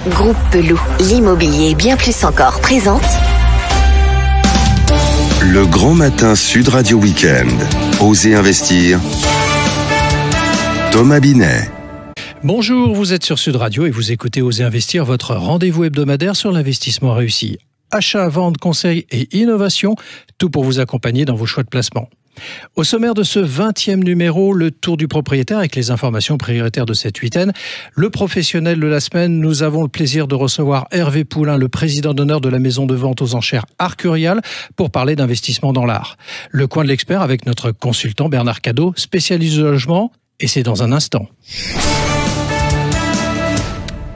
Groupe Pelou, l'immobilier bien plus encore présente Le Grand Matin Sud Radio Week-end. Osez investir. Thomas Binet. Bonjour, vous êtes sur Sud Radio et vous écoutez Osez investir, votre rendez-vous hebdomadaire sur l'investissement réussi. Achat, vente, conseil et innovation, tout pour vous accompagner dans vos choix de placement. Au sommaire de ce 20e numéro, le tour du propriétaire avec les informations prioritaires de cette huitaine. Le professionnel de la semaine, nous avons le plaisir de recevoir Hervé Poulain, le président d'honneur de la maison de vente aux enchères Arcurial, pour parler d'investissement dans l'art. Le coin de l'expert avec notre consultant Bernard Cadot, spécialiste de logement, et c'est dans un instant.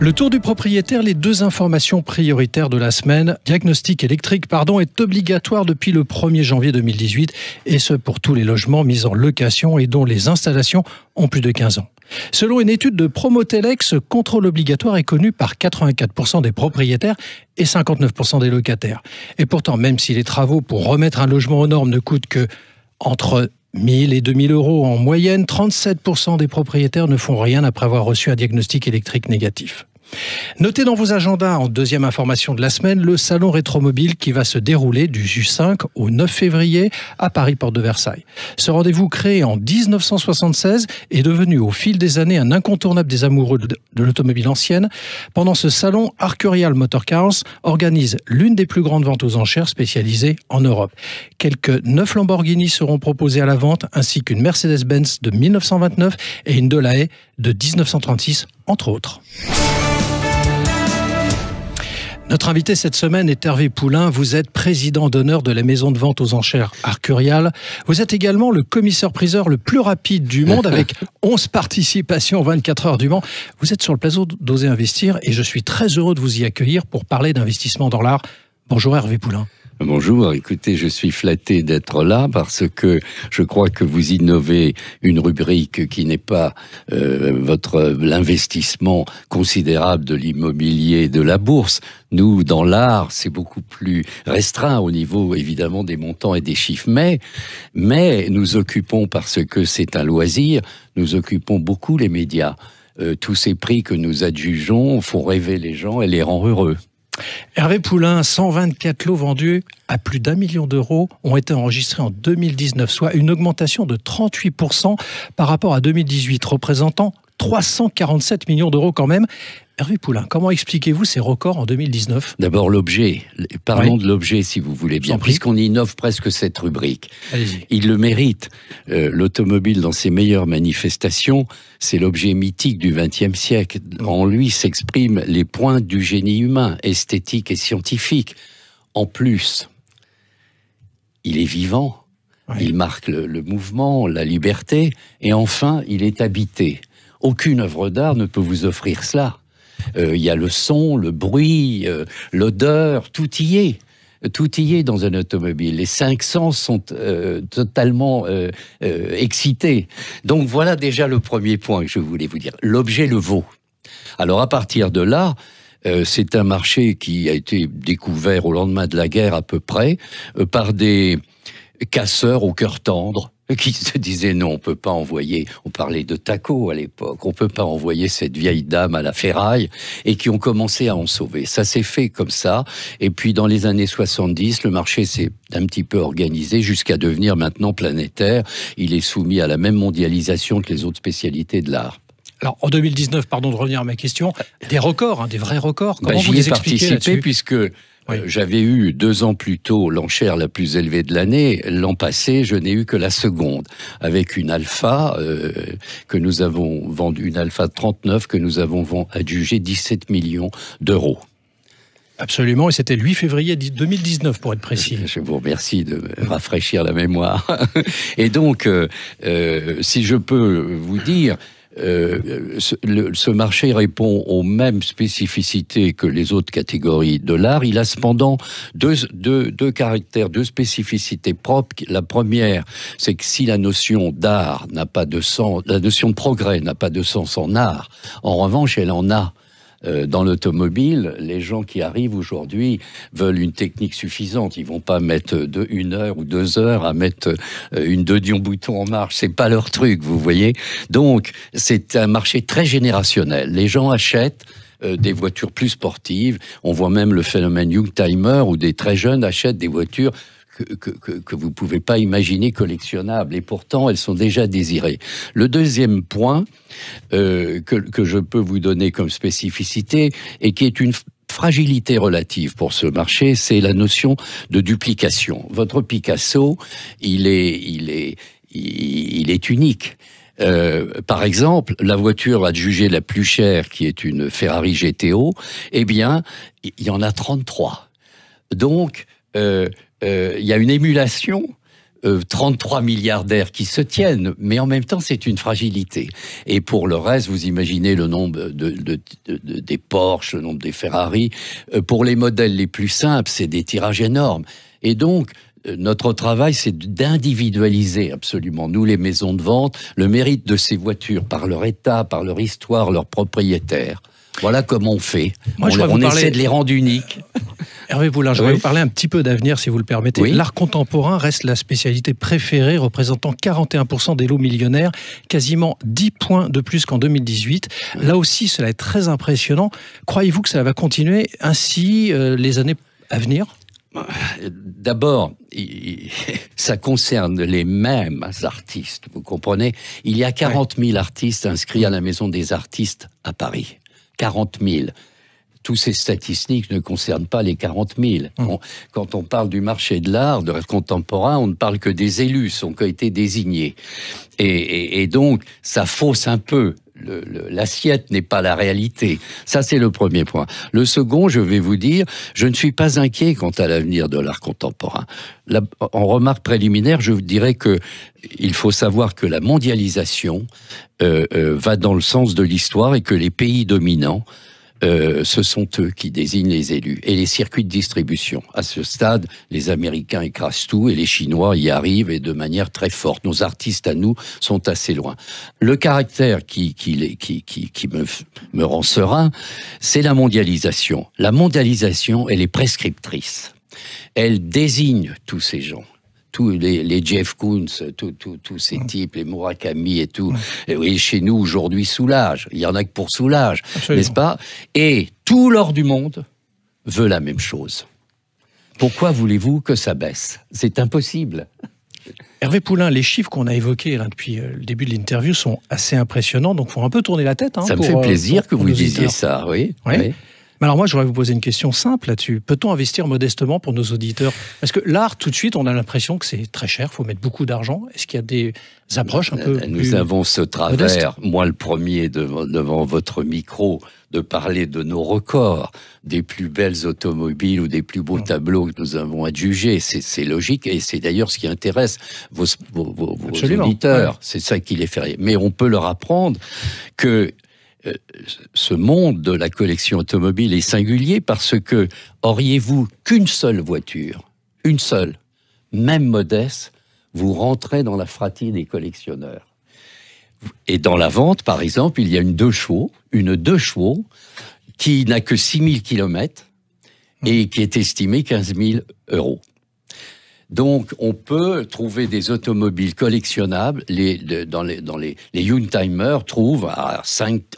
Le tour du propriétaire, les deux informations prioritaires de la semaine. Diagnostic électrique, est obligatoire depuis le 1er janvier 2018 et ce pour tous les logements mis en location et dont les installations ont plus de 15 ans. Selon une étude de Promotelex, ce contrôle obligatoire est connu par 84% des propriétaires et 59% des locataires. Et pourtant, même si les travaux pour remettre un logement aux normes ne coûtent que entre 1 000 et 2 000 euros en moyenne, 37% des propriétaires ne font rien après avoir reçu un diagnostic électrique négatif. Notez dans vos agendas, en deuxième information de la semaine, le salon Rétromobile qui va se dérouler du 5 au 9 février à Paris, porte de Versailles. Ce rendez-vous créé en 1976 est devenu au fil des années un incontournable des amoureux de l'automobile ancienne. Pendant ce salon, Arcurial Motor Cars organise l'une des plus grandes ventes aux enchères spécialisées en Europe. Quelques 9 Lamborghini seront proposés à la vente, ainsi qu'une Mercedes-Benz de 1929 et une Delahaye de 1936, entre autres. Notre invité cette semaine est Hervé Poulain. Vous êtes président d'honneur de la maison de vente aux enchères Arcurial. Vous êtes également le commissaire-priseur le plus rapide du monde avec 11 participations en 24 heures du Mans. Vous êtes sur le plateau d'Osez investir et je suis très heureux de vous y accueillir pour parler d'investissement dans l'art. Bonjour Hervé Poulain. Bonjour, écoutez, je suis flatté d'être là parce que je crois que vous innovez une rubrique qui n'est pas l'investissement considérable de l'immobilier de la bourse. Nous, dans l'art, c'est beaucoup plus restreint au niveau, évidemment, des montants et des chiffres. Mais nous occupons, parce que c'est un loisir, nous occupons beaucoup les médias. Tous ces prix que nous adjugeons font rêver les gens et les rend heureux. Hervé Poulain, 124 lots vendus à plus d'1 million d'euros ont été enregistrés en 2019, soit une augmentation de 38% par rapport à 2018, représentant 347 millions d'euros quand même. Hervé Poulain, comment expliquez-vous ces records en 2019 ? D'abord l'objet. Parlons de l'objet si vous voulez bien, puisqu'on innove presque cette rubrique. Allez-y. Il le mérite. L'automobile dans ses meilleures manifestations, c'est l'objet mythique du XXe siècle. En lui s'expriment les points du génie humain, esthétique et scientifique. En plus, il est vivant, il marque le mouvement, la liberté, et enfin, il est habité. Aucune œuvre d'art ne peut vous offrir cela. Il y a le son, le bruit, l'odeur, tout y est. Tout y est dans un automobile. Les 5 sens sont totalement excités. Donc voilà déjà le premier point que je voulais vous dire. L'objet le vaut. Alors à partir de là, c'est un marché qui a été découvert au lendemain de la guerre à peu près par des casseurs au cœur tendre, qui se disaient non, on peut pas envoyer, on parlait de taco à l'époque, on peut pas envoyer cette vieille dame à la ferraille, et qui ont commencé à en sauver. Ça s'est fait comme ça, et puis dans les années 70, le marché s'est un petit peu organisé jusqu'à devenir maintenant planétaire. Il est soumis à la même mondialisation que les autres spécialités de l'art. Alors, en 2019, pardon de revenir à ma question, des records, des vrais records. Comment vous j'y les ai expliquez participé puisque j'avais eu 2 ans plus tôt l'enchère la plus élevée de l'année. L'an passé, je n'ai eu que la seconde, avec une Alpha que nous avons vendue, une Alpha 39 que nous avons adjugée 17 millions d'euros. Absolument, et c'était le 8 février 2019 pour être précis. Je vous remercie de me rafraîchir la mémoire. Et donc, si je peux vous dire, ce marché répond aux mêmes spécificités que les autres catégories de l'art. Il a cependant deux caractères, 2 spécificités propres. La première, c'est que si la notion d'art n'a pas de sens, la notion de progrès n'a pas de sens en art, en revanche, elle en a. Dans l'automobile, les gens qui arrivent aujourd'hui veulent une technique suffisante. Ils vont pas mettre 1 heure ou 2 heures à mettre une 2 Dion-Bouton en marche. C'est pas leur truc, vous voyez. Donc, c'est un marché très générationnel. Les gens achètent des voitures plus sportives. On voit même le phénomène Youngtimer, où des très jeunes achètent des voitures que vous ne pouvez pas imaginer collectionnables, et pourtant elles sont déjà désirées. Le deuxième point que je peux vous donner comme spécificité, et qui est une fragilité relative pour ce marché, c'est la notion de duplication. Votre Picasso, il est unique. Par exemple, la voiture adjugée la plus chère, qui est une Ferrari GTO, eh bien, il y en a 33. Donc, il y a une émulation, 33 milliardaires qui se tiennent, mais en même temps, c'est une fragilité. Et pour le reste, vous imaginez le nombre des Porsche, le nombre des Ferrari. Pour les modèles les plus simples, c'est des tirages énormes. Et donc, notre travail, c'est d'individualiser absolument, nous, les maisons de vente, le mérite de ces voitures par leur état, par leur histoire, leurs propriétaires. Voilà comment on fait. On essaie de les rendre uniques. Hervé Poulain, je vais vous parler un petit peu d'avenir, si vous le permettez. Oui. L'art contemporain reste la spécialité préférée, représentant 41% des lots millionnaires, quasiment 10 points de plus qu'en 2018. Là aussi, cela est très impressionnant. Croyez-vous que ça va continuer ainsi les années à venir ? D'abord, ça concerne les mêmes artistes, vous comprenez ? Il y a 40 000 artistes inscrits à la Maison des Artistes à Paris. 40 000. Tous ces statistiques ne concernent pas les 40 000. Quand on parle du marché de l'art, de l'art contemporain, on ne parle que des élus qui ont été désignés. Et donc, ça fausse un peu. L'assiette n'est pas la réalité. Ça, c'est le premier point. Le second, je vais vous dire, je ne suis pas inquiet quant à l'avenir de l'art contemporain. En remarque préliminaire, je vous dirais que il faut savoir que la mondialisation va dans le sens de l'histoire et que les pays dominants, ce sont eux qui désignent les élus et les circuits de distribution. À ce stade, les Américains écrasent tout et les Chinois y arrivent, et de manière très forte. Nos artistes à nous sont assez loin. Le caractère qui me rend serein, c'est la mondialisation. La mondialisation, elle est prescriptrice. Elle désigne tous ces gens. Tous les Jeff Koons, tous ces types, les Murakami et tout. Et oui, chez nous, aujourd'hui, Soulage. Il y en a que pour Soulage, n'est-ce pas ? Et tout l'or du monde veut la même chose. Pourquoi voulez-vous que ça baisse ? C'est impossible. Hervé Poulain, les chiffres qu'on a évoqués là, depuis le début de l'interview sont assez impressionnants, donc il faut un peu tourner la tête. Ça me fait plaisir que vous disiez ça, oui. Mais alors moi, j'aurais vous poser une question simple là-dessus. Peut-on investir modestement pour nos auditeurs ? Parce que l'art, tout de suite, on a l'impression que c'est très cher, il faut mettre beaucoup d'argent. Est-ce qu'il y a des approches un peu Nous plus avons ce travers, modeste, moi le premier devant votre micro, de parler de nos records, des plus belles automobiles ou des plus beaux tableaux que nous avons adjugés. C'est logique, et c'est d'ailleurs ce qui intéresse vos auditeurs. Ouais. C'est ça qui les fait rire. Mais on peut leur apprendre que ce monde de la collection automobile est singulier parce que auriez-vous qu'une seule voiture, une seule, même modeste, vous rentrez dans la fratrie des collectionneurs. Et dans la vente, par exemple, il y a une 2 chevaux qui n'a que 6 000 kilomètres et qui est estimée 15 000 €. Donc, on peut trouver des automobiles collectionnables. Les Youngtimer trouvent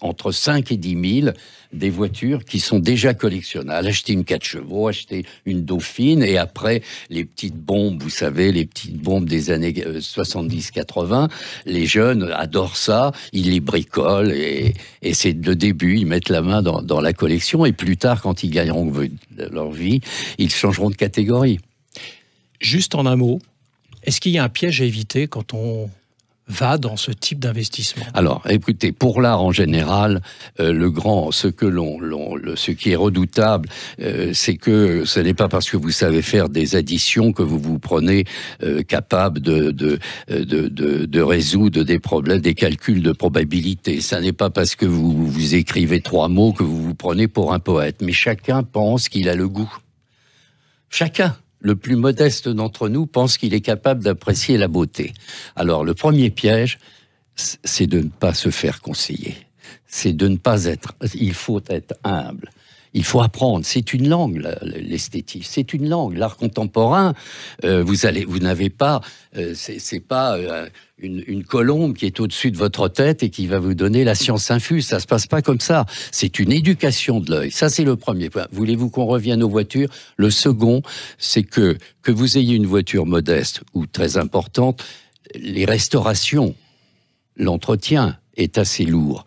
entre 5 et 10 000 des voitures qui sont déjà collectionnables. Acheter une 4 chevaux, acheter une Dauphine, et après, les petites bombes, vous savez, les petites bombes des années 70-80, les jeunes adorent ça, ils les bricolent, et c'est le début, ils mettent la main dans la collection, et plus tard, quand ils gagneront leur vie, ils changeront de catégorie. Juste en un mot, est-ce qu'il y a un piège à éviter quand on va dans ce type d'investissement ? Alors, écoutez, pour l'art en général, ce qui est redoutable, c'est que ce n'est pas parce que vous savez faire des additions que vous vous prenez capable de résoudre des problèmes, des calculs de probabilité. Ça n'est pas parce que vous écrivez 3 mots que vous vous prenez pour un poète. Mais chacun pense qu'il a le goût. Chacun. Le plus modeste d'entre nous pense qu'il est capable d'apprécier la beauté. Alors, le premier piège, c'est de ne pas se faire conseiller. C'est de ne pas être... Il faut être humble. Il faut apprendre. C'est une langue, l'esthétique. C'est une langue. L'art contemporain, vous n'avez pas, c'est pas une colombe qui est au-dessus de votre tête et qui va vous donner la science infuse. Ça se passe pas comme ça. C'est une éducation de l'œil. Ça, c'est le premier point. Voulez-vous qu'on revienne aux voitures? Le second, c'est que vous ayez une voiture modeste ou très importante, les restaurations, l'entretien est assez lourd.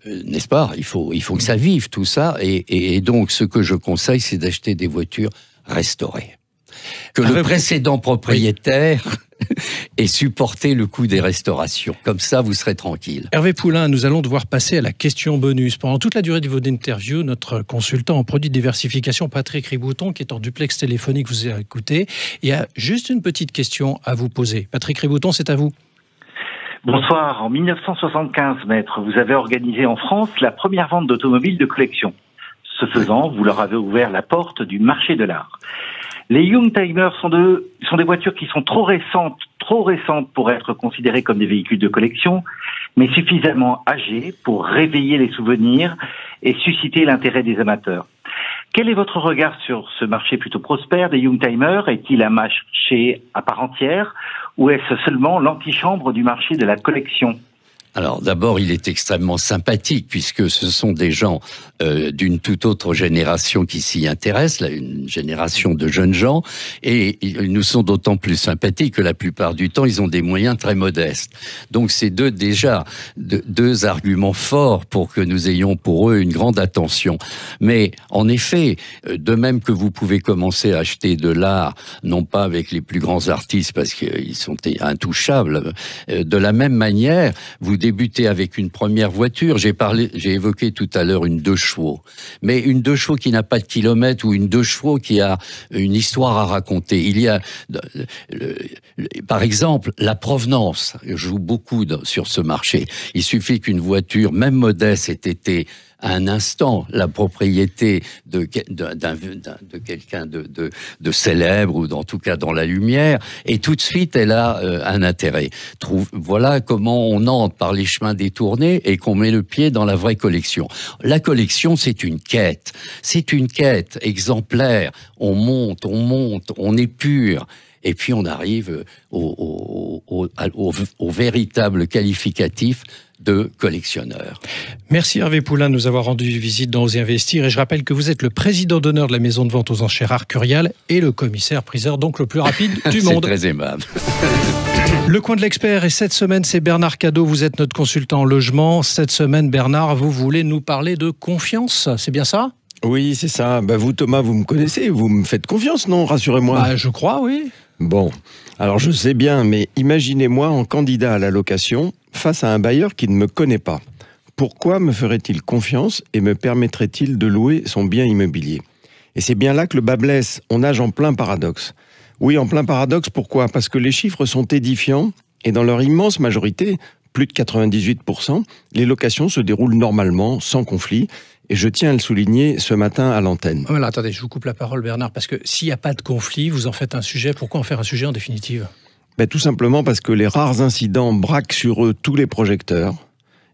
N'est-ce pas? Il faut que ça vive, tout ça. Et donc, ce que je conseille, c'est d'acheter des voitures restaurées. Que le précédent propriétaire ait supporté le coût des restaurations. Comme ça, vous serez tranquille. Hervé Poulain, nous allons devoir passer à la question bonus. Pendant toute la durée de votre interview, notre consultant en produits de diversification, Patrick Ribouton, qui est en duplex téléphonique, vous a écouté. Il y a juste une petite question à vous poser. Patrick Ribouton, c'est à vous. Bonsoir. En 1975, maître, vous avez organisé en France la première vente d'automobiles de collection. Ce faisant, vous leur avez ouvert la porte du marché de l'art. Les Youngtimer sont des voitures qui sont trop récentes pour être considérées comme des véhicules de collection, mais suffisamment âgées pour réveiller les souvenirs et susciter l'intérêt des amateurs. Quel est votre regard sur ce marché plutôt prospère des Youngtimer? Est-il un marché à part entière ou est-ce seulement l'antichambre du marché de la collection? Alors d'abord, il est extrêmement sympathique puisque ce sont des gens d'une toute autre génération qui s'y intéressent, là, une génération de jeunes gens, et ils nous sont d'autant plus sympathiques que la plupart du temps, ils ont des moyens très modestes. Donc c'est deux arguments forts pour que nous ayons pour eux une grande attention. Mais en effet, de même que vous pouvez commencer à acheter de l'art, non pas avec les plus grands artistes parce qu'ils sont intouchables, de la même manière, vous débutez avec une première voiture. J'ai évoqué tout à l'heure une 2 chevaux. Mais une 2 chevaux qui n'a pas de kilomètres ou une 2 chevaux qui a une histoire à raconter. Il y a, par exemple, la provenance joue beaucoup sur ce marché. Il suffit qu'une voiture, même modeste, ait été à un instant la propriété de quelqu'un de célèbre ou en tout cas dans la lumière, et tout de suite elle a un intérêt. Voilà comment on entre par les chemins détournés et qu'on met le pied dans la vraie collection. La collection, c'est une quête exemplaire. On monte, on épure. Et puis on arrive au véritable qualificatif de collectionneur. Merci Hervé Poulain de nous avoir rendu visite dans Osez Investir. Et je rappelle que vous êtes le président d'honneur de la maison de vente aux enchères Arcurial et le commissaire-priseur, donc le plus rapide du monde. C'est très aimable. Le coin de l'expert, et cette semaine, c'est Bernard Cadot. Vous êtes notre consultant en logement. Cette semaine, Bernard, vous voulez nous parler de confiance, c'est bien ça ? Oui, c'est ça. Vous, Thomas, vous me connaissez, vous me faites confiance, non ? Rassurez-moi. Je crois, oui. Bon, alors je sais bien, mais imaginez-moi en candidat à la location face à un bailleur qui ne me connaît pas. Pourquoi me ferait-il confiance et me permettrait-il de louer son bien immobilier ? Et c'est bien là que le bât blesse. On nage en plein paradoxe. Oui, en plein paradoxe, pourquoi ? Parce que les chiffres sont édifiants et dans leur immense majorité, plus de 98%, les locations se déroulent normalement, sans conflit. Et je tiens à le souligner ce matin à l'antenne. Voilà, attendez, je vous coupe la parole, Bernard, parce que s'il n'y a pas de conflit, vous en faites un sujet. Pourquoi en faire un sujet en définitive ? Tout simplement parce que les rares incidents braquent sur eux tous les projecteurs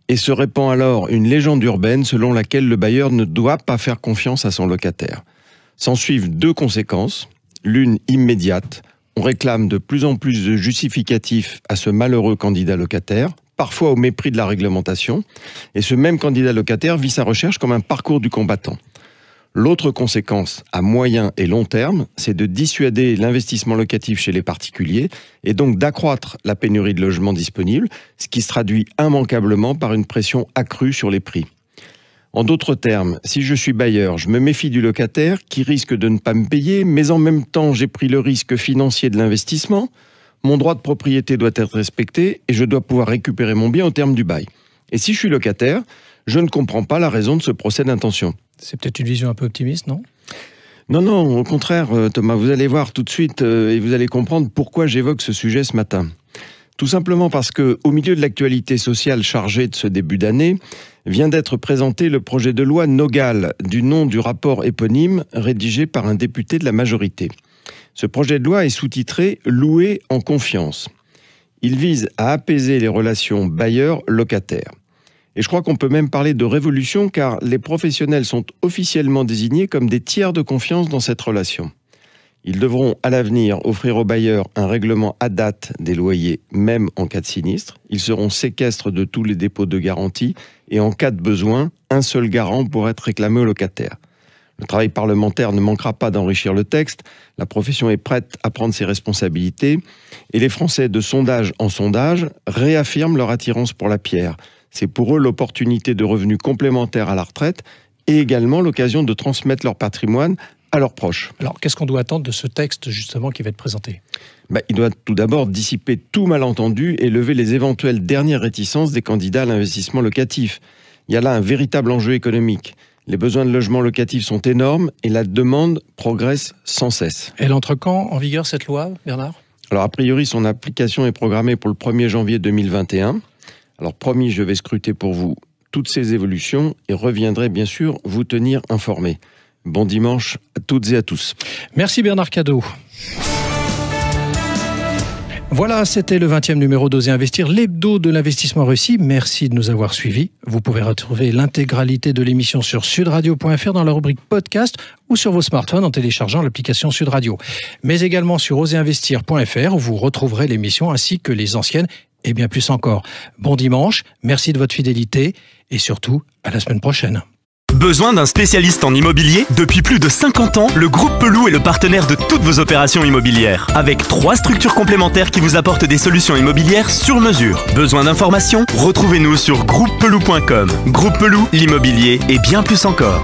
et se répand alors une légende urbaine selon laquelle le bailleur ne doit pas faire confiance à son locataire. S'en suivent 2 conséquences. L'une immédiate, on réclame de plus en plus de justificatifs à ce malheureux candidat locataire, parfois au mépris de la réglementation, et ce même candidat locataire vit sa recherche comme un parcours du combattant. L'autre conséquence, à moyen et long terme, c'est de dissuader l'investissement locatif chez les particuliers et donc d'accroître la pénurie de logements disponibles, ce qui se traduit immanquablement par une pression accrue sur les prix. En d'autres termes, si je suis bailleur, je me méfie du locataire qui risque de ne pas me payer, mais en même temps, j'ai pris le risque financier de l'investissement. Mon droit de propriété doit être respecté et je dois pouvoir récupérer mon bien au terme du bail. Et si je suis locataire, je ne comprends pas la raison de ce procès d'intention. C'est peut-être une vision un peu optimiste, non ? Non, au contraire, Thomas, vous allez voir tout de suite et vous allez comprendre pourquoi j'évoque ce sujet ce matin. Tout simplement parce que, au milieu de l'actualité sociale chargée de ce début d'année, vient d'être présenté le projet de loi Nogal, du nom du rapport éponyme rédigé par un député de la majorité. Ce projet de loi est sous-titré « Louer en confiance ». Il vise à apaiser les relations bailleurs-locataires. Et je crois qu'on peut même parler de révolution car les professionnels sont officiellement désignés comme des tiers de confiance dans cette relation. Ils devront à l'avenir offrir aux bailleurs un règlement à date des loyers, même en cas de sinistre. Ils seront séquestres de tous les dépôts de garantie et en cas de besoin, un seul garant pourra être réclamé aux locataires. Le travail parlementaire ne manquera pas d'enrichir le texte. La profession est prête à prendre ses responsabilités. Et les Français, de sondage en sondage, réaffirment leur attirance pour la pierre. C'est pour eux l'opportunité de revenus complémentaires à la retraite et également l'occasion de transmettre leur patrimoine à leurs proches. Alors, qu'est-ce qu'on doit attendre de ce texte, justement, qui va être présenté ? Il doit tout d'abord dissiper tout malentendu et lever les éventuelles dernières réticences des candidats à l'investissement locatif. Il y a là un véritable enjeu économique. Les besoins de logement locatif sont énormes et la demande progresse sans cesse. Elle entre quand en vigueur, cette loi, Bernard ? Alors, a priori, son application est programmée pour le 1er janvier 2021. Alors, promis, je vais scruter pour vous toutes ces évolutions et reviendrai bien sûr vous tenir informés. Bon dimanche à toutes et à tous. Merci Bernard Cadot. Voilà, c'était le 20e numéro d'Oser Investir, l'hebdo de l'investissement réussi. Merci de nous avoir suivis. Vous pouvez retrouver l'intégralité de l'émission sur sudradio.fr dans la rubrique podcast ou sur vos smartphones en téléchargeant l'application Sud Radio. Mais également sur oserinvestir.fr où vous retrouverez l'émission ainsi que les anciennes et bien plus encore. Bon dimanche, merci de votre fidélité et surtout à la semaine prochaine. Besoin d'un spécialiste en immobilier ? Depuis plus de 50 ans, le groupe Pelou est le partenaire de toutes vos opérations immobilières. Avec 3 structures complémentaires qui vous apportent des solutions immobilières sur mesure. Besoin d'informations ? Retrouvez-nous sur groupepelou.com. Groupe Pelou, l'immobilier et bien plus encore.